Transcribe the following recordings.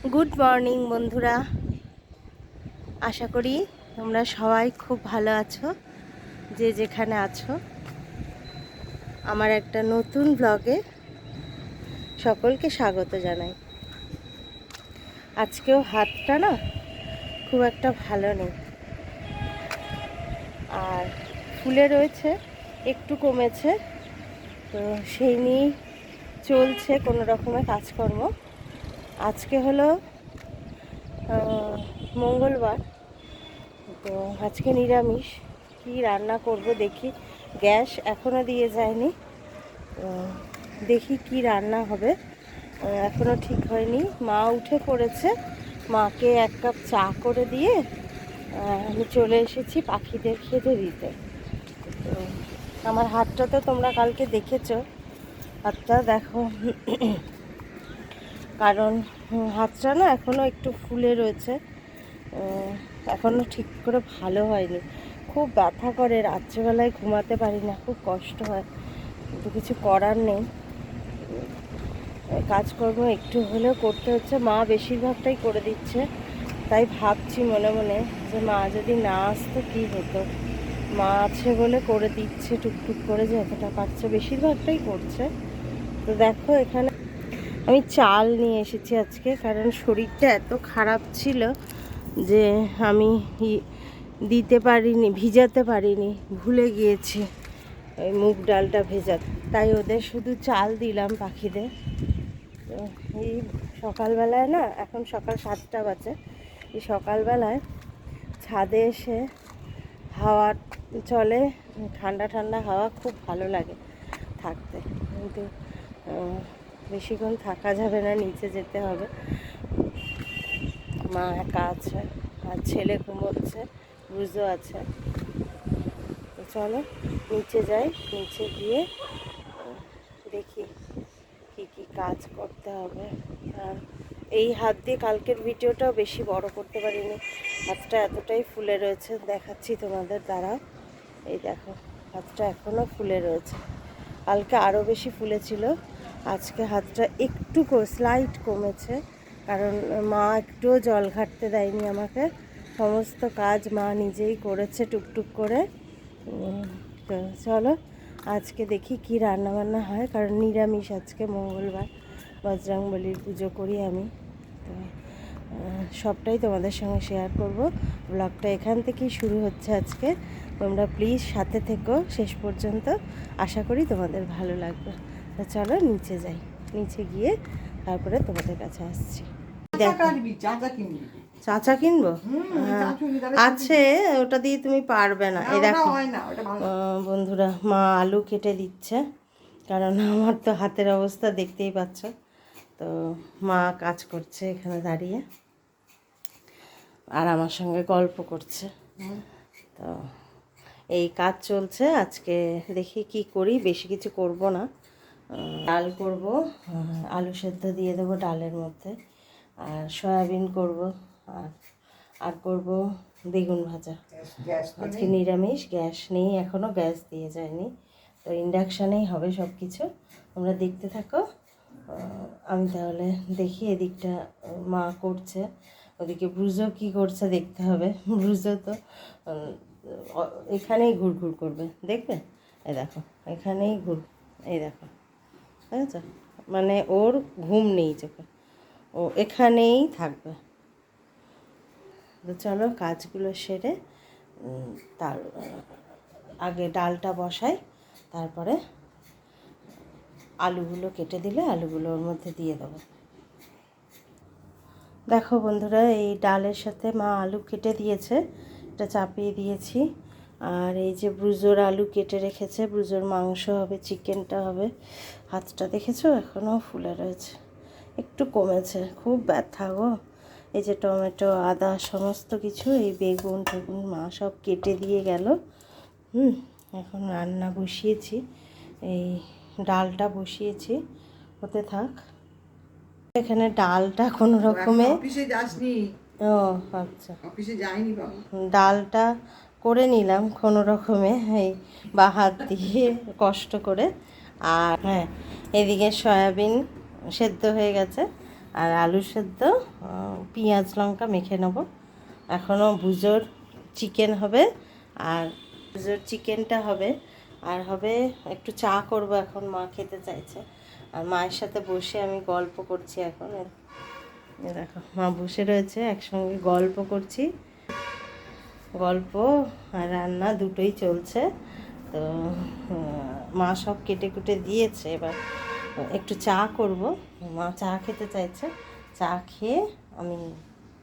Good morning বন্ধুরা, আশা করি তোমরা সবাই খুব ভালো আছো। যে যেখানে আছো, আমার একটা নতুন ব্লগে সকলকে স্বাগত জানাই। আজকেও হাতটা না খুব একটা ভালো নেই, আর ফুলে রয়েছে, একটু কমেছে, তো সেই নিয়েই চলছে কোনো রকমের কাজকর্ম। আজকে হলো মঙ্গলবার, তো আজকে নিরামিষ। কি রান্না করব দেখি, গ্যাস এখনও দিয়ে যায়নি, তো দেখি কি রান্না হবে, এখনও ঠিক হয়নি। মা উঠে পড়েছে, মাকে এক কাপ চা করে দিয়ে আমি চলে এসেছি পাখিদের খেতে দিতে। তো আমার হাতটা তো তোমরা কালকে দেখেছো, হাতটা দেখো, কারণ হাতটা না এখনও একটু ফুলে রয়েছে, এখনও ঠিক করে ভালো হয়নি। খুব ব্যথা করে, রাত্রেবেলায় ঘুমাতে পারি না, খুব কষ্ট হয়, কিন্তু কিছু করার নেই। কাজকর্ম একটু হলেও করতে হচ্ছে, মা বেশিরভাগটাই করে দিচ্ছে। তাই ভাবছি মনে মনে যে মা যদি না আসতো কী হতো। মা আছে বলে করে দিচ্ছে টুকটুক করে, যতটা পারছে বেশিরভাগটাই করছে। তো দেখো এখানে আমি চাল নিয়ে এসেছি আজকে, কারণ শরীরটা এত খারাপ ছিল যে আমি দিতে পারিনি, ভিজাতে পারিনি, ভুলে গিয়েছি ওই মুগ ডালটা ভেজাতে। তাই ওদের শুধু চাল দিলাম পাখিদের। তো এই সকালবেলায় না, এখন সকাল 7টা বাজে, এই সকালবেলায় ছাদে এসে হাওয়া চলে, ঠান্ডা ঠান্ডা হাওয়া, খুব ভালো লাগে থাকতে। কিন্তু বেশিক্ষণ থাকা যাবে না, নিচে যেতে হবে। মা একা আছে আর ছেলে ঘুমোচ্ছে, বুঝো আছে। তো চলো নিচে যাই, নিচে গিয়ে দেখি কি কি কাজ করতে হবে। আর এই হাত দিয়ে কালকের ভিডিওটাও বেশি বড় করতে পারিনি, হাতটা এতটাই ফুলে রয়েছে, দেখাচ্ছি তোমাদের দ্বারা। এই দেখো, হাতটা এখনও ফুলে রয়েছে, কালকে আরও বেশি ফুলেছিল, আজকে হাতটা একটু স্লাইট কমেছে, কারণ মা একটুও জল ঘাটতে দেয়নি আমাকে, সমস্ত কাজ মা নিজেই করেছে টুকটুক করে। তো চলো আজকে দেখি কি রান্না বান্না হয়, কারণ নিরামিষ, আজকে মঙ্গলবার, বজরংবলীর পুজো করি আমি। তো সবটাই তোমাদের সঙ্গে শেয়ার করব। ব্লগটা এখান থেকেই শুরু হচ্ছে আজকে। তোমরা প্লিজ সাথে থেকো শেষ পর্যন্ত, আশা করি তোমাদের ভালো লাগবে। তো চলো নিচে যাই, নিচে গিয়ে তারপরে তোমাদের কাছে আসছি। চাচা কিনবো, আছে, ওটা দিয়ে তুমি পারবে না। এই দেখো বন্ধুরা, মা আলু কেটে দিচ্ছে, কারণ আমার তো হাতের অবস্থা দেখতেই পাচ্ছ। তো মা কাজ করছে এখানে দাঁড়িয়ে, আর আমার সঙ্গে গল্প করছে। তো এই কাজ চলছে আজকে। দেখি কি করি, বেশি কিছু করব না, ডাল করব, আলু সেদ্ধ দিয়ে দেবো ডালের মধ্যে, আর সয়াবিন করব, আর করব বেগুন ভাজা। আজকে নিরামিষ, গ্যাস নেই এখনও, গ্যাস দিয়ে যায়নি, তো ইন্ডাকশানেই হবে সব কিছু। তোমরা দেখতে থাকো। আমি তাহলে দেখি, এদিকটা মা করছে, ওদিকে ব্রুজো কি করছে দেখতে হবে। ব্রুজো তো এখানেই ঘুরঘুর করবে, দেখবে? এই দেখো এখানেই এই দেখো, বুঝেছ? মানে ওর ঘুম নেই চোখে, ও এখানেই থাকবে। তো চলো কাজগুলো সেরে তার আগে ডালটা বসাই, তারপরে আলুগুলো কেটে দিলে আলুগুলো ওর মধ্যে দিয়ে দেবো। দেখো বন্ধুরা, এই ডালের সাথে মা আলু কেটে দিয়েছে, এটা চাপিয়ে দিয়েছি। আর এই যে ব্রুজোর আলু কেটে রেখেছে, ব্রুজোর মাংস হবে, চিকেনটা হবে। হাতটা দেখেছো এখনও ফুলে রয়েছে, একটু কমেছে, খুব ব্যথা গো। এই যে টমেটো, আদা, সমস্ত কিছু, এই বেগুন টেগুন মা সব কেটে দিয়ে গেল। এখন রান্না বসিয়েছি, এই ডালটা বসিয়েছি, হতে থাক। এখানে ডালটা কোনো রকমে, ও আচ্ছা, ডালটা করে নিলাম কোনো রকমে, এই বা হাত দিয়ে কষ্ট করে। আর হ্যাঁ, এদিকে সয়াবিন সেদ্ধ হয়ে গেছে, আর আলু সেদ্ধ, পেঁয়াজ লঙ্কা মেখে নেব। এখনও বুজোর চিকেন হবে, আর বুজোর চিকেনটা হবে, আর হবে একটু চা করব। এখন মা খেতে চাইছে, আর মায়ের সাথে বসে আমি গল্প করছি এখন। দেখো মা বসে রয়েছে, একসঙ্গে গল্প করছি। গল্প আর রান্না দুটোই চলছে। তো মা সব কেটে কুটে দিয়েছে, এবার একটু চা করব। মা চা খেতে চাইছে, চা খেয়ে আমি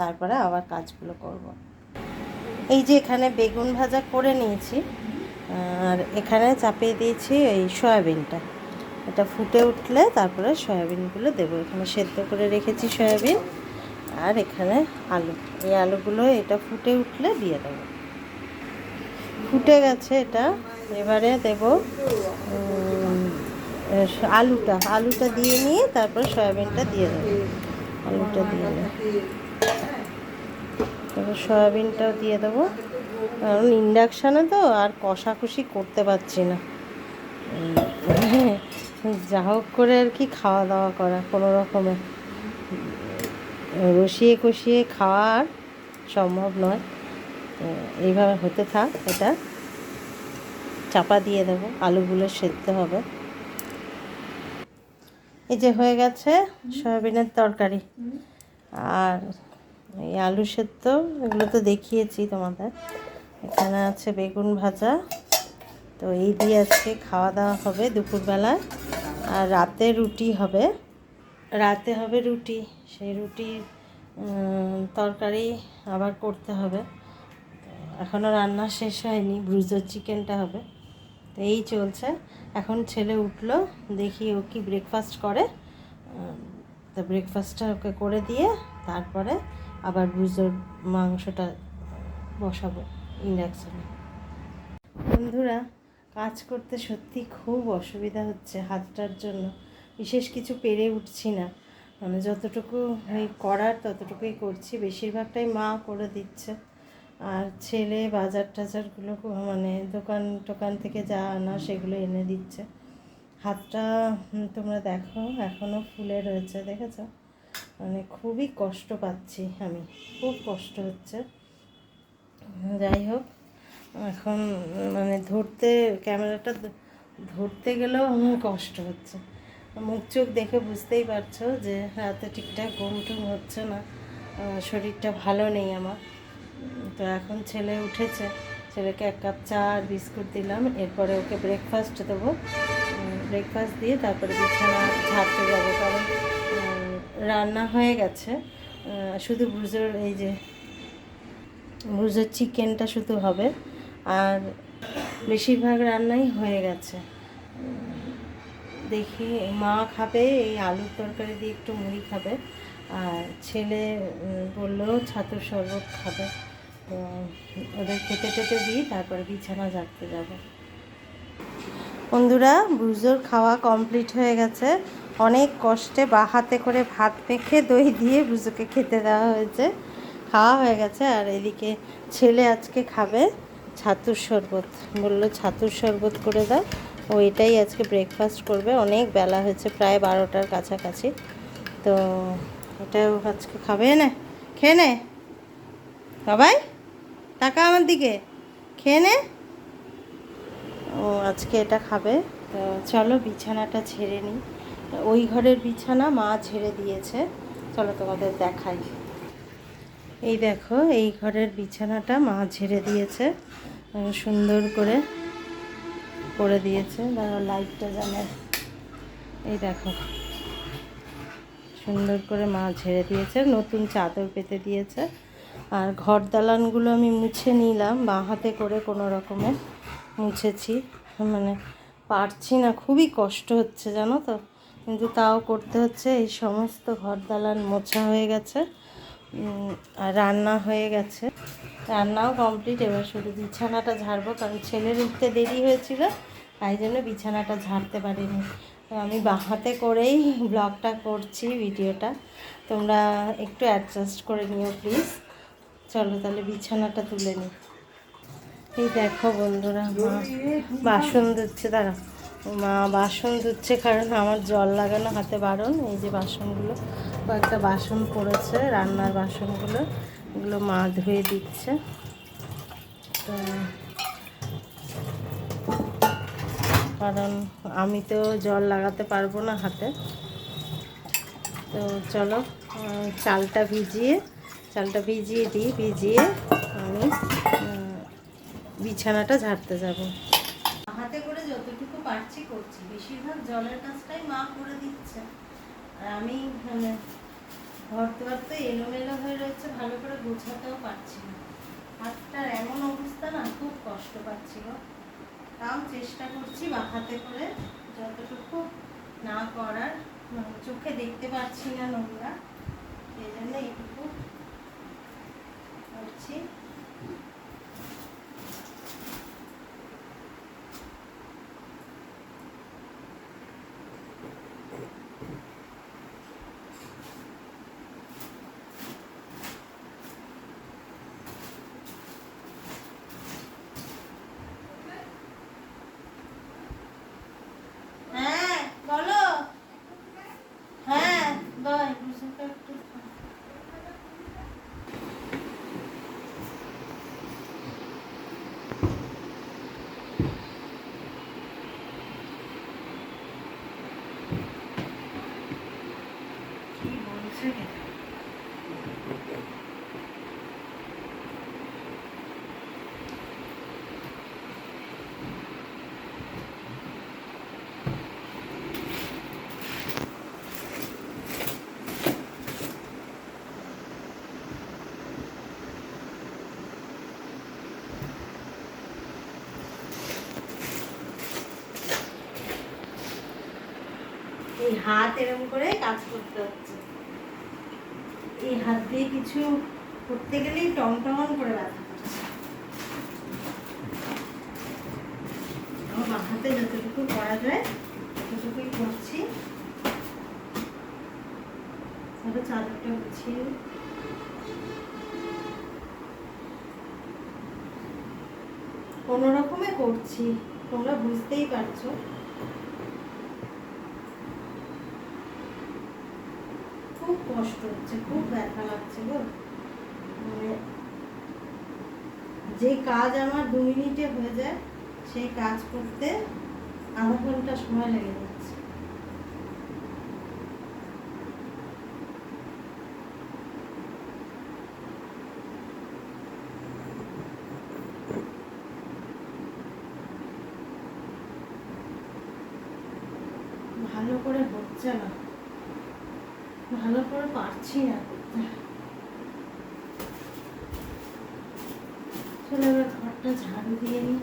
তারপরে আবার কাজগুলো করব। এই যে এখানে বেগুন ভাজা করে নিয়েছি, আর এখানে চাপিয়ে দিয়েছি এই সয়াবিনটা। এটা ফুটে উঠলে তারপরে সয়াবিনগুলো দেবো। এখানে সেদ্ধ করে রেখেছি সয়াবিন, আর এখানে আলু। এই আলুগুলো এটা ফুটে উঠলে দিয়ে দেবো। ফুটে গেছে এটা, এবারে দেব আলুটা দিয়ে নিয়ে তারপর সয়াবিনটা দিয়ে দেবো। আলুটা দিয়ে নিয়ে তারপর সয়াবিনটাও দিয়ে দেবো। কারণ ইন্ডাকশানে তো আর কষাকষি করতে পারছি না, যা হোক করে আর কি খাওয়া দাওয়া করা, কোনো রকমে রসিয়ে কষিয়ে খাওয়া আর সম্ভব নয়। এইভাবে হতে থাক, এটা চাপা দিয়ে দেবো, আলুগুলো সেদ্ধ হবে। এই যে হয়ে গেছে সয়াবিনের তরকারি, আর এই আলু সেদ্ধ, এগুলো তো দেখিয়েছি তোমাদের। এখানে আছে বেগুন ভাজা। তো এই দিয়ে আজকে খাওয়া দাওয়া হবে দুপুরবেলায়। আর রাতে রুটি হবে, রাতে হবে রুটি। সেই রুটির তরকারি আবার করতে হবে। এখনও রান্না শেষ হয়নি, ব্রুজোর চিকেনটা হবে। তো এই চলছে। এখন ছেলে উঠলো, দেখি ও কি ব্রেকফাস্ট করে। তো ব্রেকফাস্টটা ওকে করে দিয়ে তারপরে আবার ব্রুজোর মাংসটা বসাবো ইন্ডাকশানে। বন্ধুরা, কাজ করতে সত্যি খুব অসুবিধা হচ্ছে হাতটার জন্য। বিশেষ কিছু পেরে উঠছি না, মানে যতটুকু করার ততটুকুই করছি। বেশিরভাগটাই মা করে দিচ্ছে, আর ছেলে বাজার টাজারগুলো মানে দোকান টোকান থেকে যা আনা সেগুলো এনে দিচ্ছে। হাতটা তোমরা দেখো এখনও ফুলে রয়েছে, দেখেছো? মানে খুবই কষ্ট পাচ্ছি আমি, খুব কষ্ট হচ্ছে। যাই হোক, এখন মানে ক্যামেরাটা ধরতে গেলেও আমার কষ্ট হচ্ছে। মুখ চোখ দেখে বুঝতেই পারছো যে রাতে ঠিকঠাক ঘুম টুম হচ্ছে না, শরীরটা ভালো নেই আমার। তো এখন ছেলে উঠেছে, ছেলেকে 1 কাপ চা আর বিস্কুট দিলাম। এরপরে ওকে ব্রেকফাস্ট দেবো। ব্রেকফাস্ট দিয়ে তারপরে বিছানা ঝাড়তে যাবো, কারণ রান্না হয়ে গেছে। শুধু ব্রুজের চিকেনটা শুধু হবে, আর বেশিরভাগ রান্নাই হয়ে গেছে। দেখি মা খাবে এই আলুর তরকারি দিয়ে একটু মুড়ি খাবে, আর ছেলে বললো ছাতুর শরবত খাবে। তো ওদের খেতে টেতে দিই, তারপরে বিছানা ঝাড়তে যাব। বন্ধুরা, ব্রুজোর খাওয়া কমপ্লিট হয়ে গেছে। অনেক কষ্টে হাতে করে ভাত মেখে দই দিয়ে ব্রুজোকে খেতে দেওয়া হয়েছে। খাওয়া হয়ে গেছে। আর এদিকে ছেলে আজকে খাবে ছাতুর শরবত, বললো ছাতুর শরবত করে দাও। ও এটাই আজকে ব্রেকফাস্ট করবে। অনেক বেলা হয়েছে, প্রায় 12টার কাছাকাছি। তো এটাও আজকে খাবে। না খেয়ে নে বাবাই, টাকা আমার দিকে, খেয়ে নে। ও আজকে এটা খাবে। তো চলো বিছানাটা ঝেড়ে নিই। ওই ঘরের বিছানা মা ঝেড়ে দিয়েছে, চলো তোমাদের দেখাই। এই দেখো, এই ঘরের বিছানাটা মা ঝেড়ে দিয়েছে, সুন্দর করে দিয়েছে। দাঁড়াও লাইটটা জ্বালে। এই দেখো, সুন্দর করে মা ঝেড়ে দিয়েছে, নতুন চাদর পেতে দিয়েছে। আর ঘর দালানগুলো আমি মুছে নিলাম, বাঁ হাতে করে কোনো রকমে মুছেছি। মানে পারছি না, খুবই কষ্ট হচ্ছে জানো তো, কিন্তু তাও করতে হচ্ছে। এই সমস্ত ঘর দালান মোছা হয়ে গেছে, আর রান্না হয়ে গেছে, রান্নাও কমপ্লিট। এবার শুধু বিছানাটা ঝাড়বো, কারণ ছেলের উঠতে দেরি হয়েছিল, তাই জন্য বিছানাটা ঝাড়তে পারিনি। তো আমি বাঁ হাতে করেই ব্লগটা করছি, ভিডিওটা তোমরা একটু অ্যাডজাস্ট করে নিও প্লিজ। চলো তাহলে বিছানাটা তুলে নিই। এই দেখো বন্ধুরা, মা বাসন ধুচ্ছে। দাঁড়াও, মা বাসন ধুচ্ছে, কারণ আমার জল লাগানো হাতে বারণ। এই যে বাসনগুলো কয়েকটা বাসন পড়েছে, রান্নার বাসনগুলো, এগুলো মা ধুয়ে দিচ্ছে। তো কারণ আমি তো জল লাগাতে পারবো না হাতে। তো চলো চালটা ভিজিয়ে দিই, ভিজিয়ে আমি বিছানাটা ঝাড়তে যাব। হাতে করে যতটুকু পারছি করছি, বেশিরভাগ জলের কাজটাই মা করে দিচ্ছে। আর আমি ঘর দুয়ার তো এলোমেলো হয়ে রয়েছে, ভালো করে গোছাতেও পারছি না। হাতটার এমন অবস্থা না, খুব কষ্ট পাচ্ছি গো। তাও চেষ্টা করছি বা হাতে করে যতটুকু না করার, চোখে দেখতে পাচ্ছি না নোংরা, সেই জন্য এইটুকু করছি। হ্যাঁ বলো। হ্যাঁ বল, একটু কি বলছে? এই হাত এরকম করে কাজ করতে হচ্ছে। এই হাত দিয়ে কিছু করতে গেলেই টমটমন করে ব্যথা করছে। আমার হাতে যতটুকু করা যায় ততটুকুই করছি। তাহলে চাদরটা গুছিয়ে কোনো রকমে করছি, তোমরা বুঝতেই পারছো। খুব কষ্ট হচ্ছে, খুব ব্যথা লাগছে গো। মানে যে কাজ আমার 2 মিনিটে হয়ে যায়, সেই কাজ করতে আধা ঘন্টা সময় লেগে যাচ্ছে। ভালো করে হচ্ছে না, ভালো করে পারছি না করতে। চলো এবার ঘরটা ঝাড়ু দিয়ে নিই।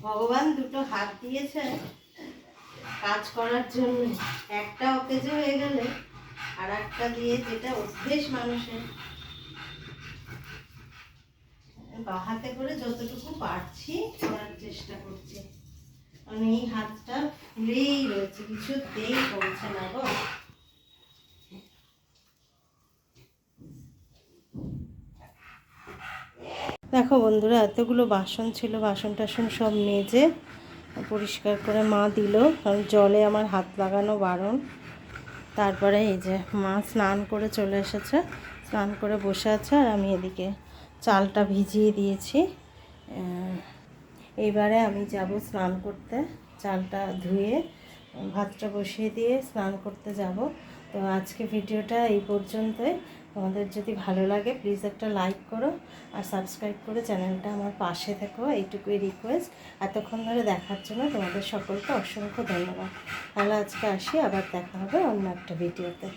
ভগবান দুটো হাত দিয়েছে কাজ করার জন্য, একটা অকেজ হয়ে গেলে আর একটা দিয়ে, যেটা অভ্যেস মানুষের, হাতে করে যতটুকু পারছি করার চেষ্টা করছি। কারণ এই হাতটা ফুলেই রয়েছে, কিছুতেই কমছে না গো। দেখো বন্ধুরা, এতগুলো বাসন ছিল, বাসন টাসন সব মেজে পরিষ্কার করে মা দিল, কারণ জলে আমার হাত লাগানো বারণ। তারপরে এই যে মা স্নান করে চলে এসেছে, স্নান করে বসে আছে, আর আমি এদিকে চালটা ভিজিয়ে দিয়েছি। এইবারে আমি যাব স্নান করতে, চালটা ধুয়ে ভাতটা বসিয়ে দিয়ে স্নান করতে যাব। তো আজকে ভিডিওটা এই পর্যন্তই। তোমাদের যদি ভালো লাগে প্লিজ একটা লাইক করো আর সাবস্ক্রাইব করে চ্যানেলটা আমার পাশে থেকো, এইটুকুই রিকোয়েস্ট। এতক্ষণ ধরে দেখার জন্য তোমাদের সকলকে অসংখ্য ধন্যবাদ। তাহলে আজকে আসি, আবার দেখা হবে অন্য একটা ভিডিওতে।